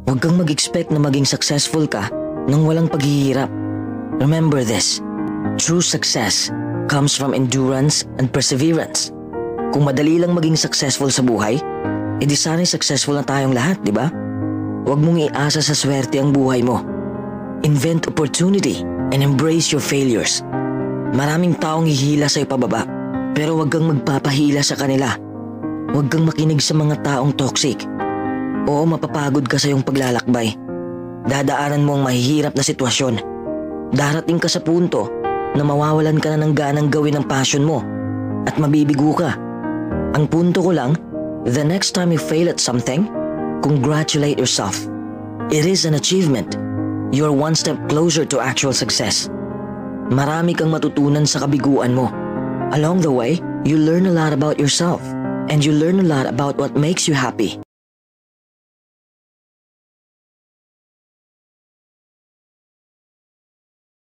Huwag kang mag-expect na maging successful ka nang walang paghihirap. Remember this, true success comes from endurance and perseverance. Kung madali lang maging successful sa buhay, edi sana'y successful na tayong lahat, di ba? Huwag mong iasa sa swerte ang buhay mo. Invent opportunity and embrace your failures. Maraming taong hihila sa'yo pababa, pero huwag kang magpapahila sa kanila. Huwag kang makinig sa mga taong toxic. Oo, mapapagod ka sa iyong paglalakbay. Dadaanan mo ang mahihirap na sitwasyon. Darating ka sa punto na mawawalan ka na ng ganang gawin ang passion mo at mabibigo ka. Ang punto ko lang, the next time you fail at something, congratulate yourself. It is an achievement. You're one step closer to actual success. Marami kang matutunan sa kabiguan mo. Along the way, you learn a lot about yourself and you learn a lot about what makes you happy.